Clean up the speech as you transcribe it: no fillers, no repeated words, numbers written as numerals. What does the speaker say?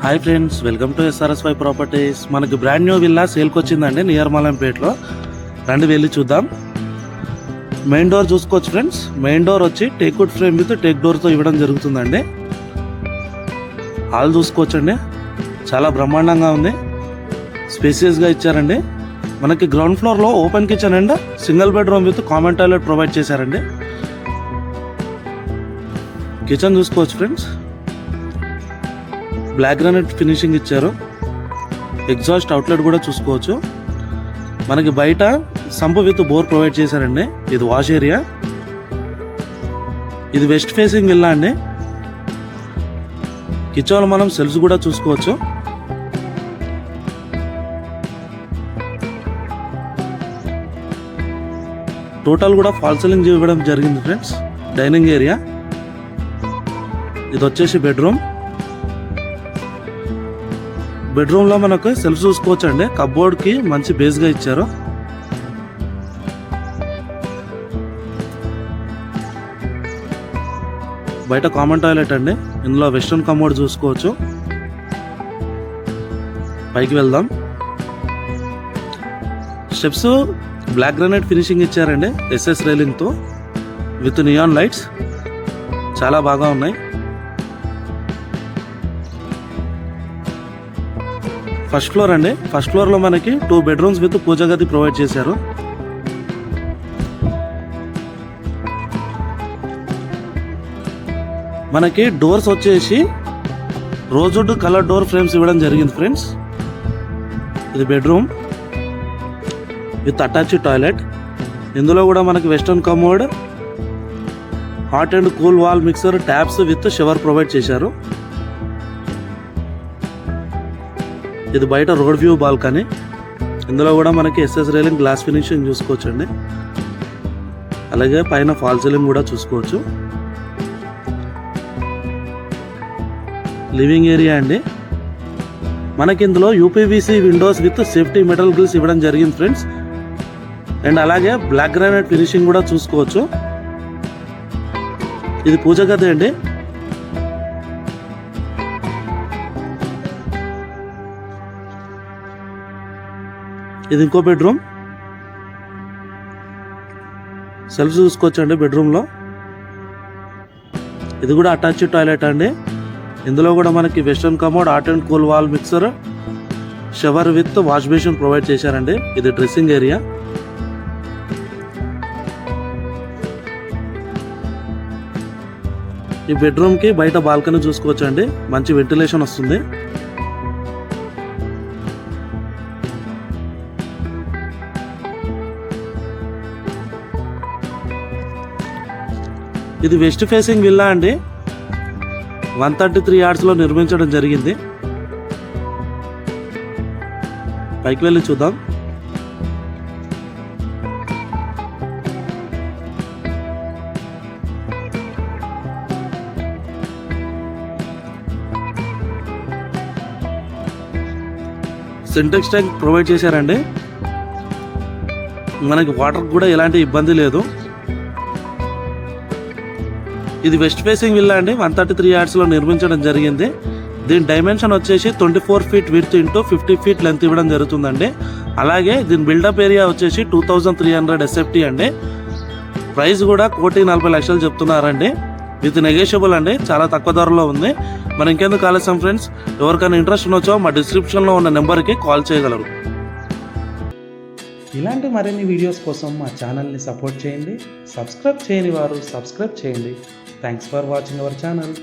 Hi friends, welcome to SRSY properties. మనకి brand new villa సేల్కి వచ్చిందండి నియర్ మలంపేటలో. రండి వెళ్ళి చూద్దాం. మెయిన్ డోర్ చూసుకోవచ్చు ఫ్రెండ్స్. మెయిన్ డోర్ వచ్చి టేక్వుడ్ ఫ్రేమ్ విత్ టేక్ డోర్తో ఇవ్వడం జరుగుతుందండి. హాల్ చూసుకోవచ్చండి, చాలా బ్రహ్మాండంగా ఉంది, స్పేసియస్గా ఇచ్చారండి. మనకి గ్రౌండ్ ఫ్లోర్లో open kitchen and single bedroom with common toilet provide చేశారండి. కిచెన్ చూసుకోవచ్చు ఫ్రెండ్స్, బ్లాక్ గ్రానైట్ ఫినిషింగ్ ఇచ్చారు. ఎగ్జాస్ట్ అవుట్లెట్ కూడా చూసుకోవచ్చు. మనకి బయట సంపు విత్ బోర్ ప్రొవైడ్ చేశారండి. ఇది వాష్ ఏరియా. ఇది వెస్ట్ ఫేసింగ్ విల్లా అండి. కిచెన్లో మనం సెల్ఫ్స్ కూడా చూసుకోవచ్చు. టోటల్ కూడా ఫాల్ సీలింగ్ ఇవ్వడం జరిగింది ఫ్రెండ్స్. Dining area. ఇది వచ్చేసి బెడ్రూమ్. బెడ్రూమ్లో మనకు సెల్ఫ్ చూసుకోవచ్చు అండి. కప్బోర్డ్కి మంచి బేస్గా ఇచ్చారు. బయట కామన్ టాయిలెట్ అండి. ఇందులో వెస్ట్రన్ కమోడ్ చూసుకోవచ్చు. పైకి వెళ్దాం. స్టెప్స్ బ్లాక్ గ్రానైట్ ఫినిషింగ్ ఇచ్చారండి, SS రైలింగ్తో విత్ నియాన్ లైట్స్. చాలా బాగా ఉన్నాయి. ఫస్ట్ ఫ్లోర్ అండి. ఫస్ట్ ఫ్లోర్లో మనకి 2 బెడ్రూమ్స్ విత్ పూజ గది ప్రొవైడ్ చేశారు. మనకి డోర్స్ వచ్చేసి రోజ్వుడ్ కలర్ డోర్ ఫ్రేమ్స్ ఇవ్వడం జరిగింది ఫ్రెండ్స్. ఇది బెడ్రూమ్ విత్ అటాచ్డ్ టాయిలెట్. ఇందులో కూడా మనకి western commode, hot and cool wall mixer, taps with shower provide చేశారు. ఇది బయట రోడ్ వ్యూ బాల్కనీ. ఇందులో కూడా మనకి SS రైలింగ్ గ్లాస్ ఫినిషింగ్ చూసుకోవచ్చు అండి. అలాగే పైన ఫాల్ సీలింగ్ కూడా చూసుకోవచ్చు. లివింగ్ ఏరియా అండి. మనకి ఇందులో UPVC windows with safety metal grills ఇవ్వడం జరిగింది ఫ్రెండ్స్. అండ్ అలాగే బ్లాక్ గ్రానైట్ ఫినిషింగ్ కూడా చూసుకోవచ్చు. ఇది పూజ గది అండి. ఇది ఇంకో బెడ్రూమ్. సెల్ఫ్ చూసుకోవచ్చు అండి బెడ్రూమ్లో. ఇది కూడా అటాచ్డ్ టాయిలెట్ అండి. ఇందులో కూడా మనకి western commode, hot and cool wall mixer, shower with wash basin provide చేశారండి. ఇది డ్రెస్సింగ్ ఏరియా. ఈ బెడ్రూమ్కి బయట బాల్కనీ చూసుకోవచ్చు అండి, మంచి వెంటిలేషన్ వస్తుంది. ఇది వెస్ట్ ఫేసింగ్ విల్లా అండి. 133 యార్డ్స్లో నిర్మించడం జరిగింది. పైకి వెళ్ళి చూద్దాం. సింటెక్స్ ట్యాంక్ ప్రొవైడ్ చేశారండి. మనకి వాటర్ కూడా ఎలాంటి ఇబ్బంది లేదు. ఇది వెస్ట్ ఫేసింగ్ విల్లా అండి. 133 యార్డ్స్లో నిర్మించడం జరిగింది. దీని డైమెన్షన్ వచ్చేసి 24 feet width into 50 feet length ఇవ్వడం జరుగుతుందండి. అలాగే దీని బిల్డప్ ఏరియా వచ్చేసి 2300 SFT అండి. ప్రైస్ కూడా 1,40,00,000 చెప్తున్నారండి. విత్ నెగోషియబుల్ అండి. చాలా తక్కువ ధరలో ఉంది. మరి ఇంకెందుకు ఆలస్యం ఫ్రెండ్స్, ఎవరికైనా ఇంట్రెస్ట్ ఉండొచ్చో మా డిస్క్రిప్షన్లో ఉన్న నెంబర్కి కాల్ చేయగలరు. ఇలాంటి మరిన్ని వీడియోస్ కోసం మా ఛానల్ని సపోర్ట్ చేయండి. సబ్స్క్రైబ్ చేయని వారు సబ్స్క్రైబ్ చేయండి. Thanks for watching our channel.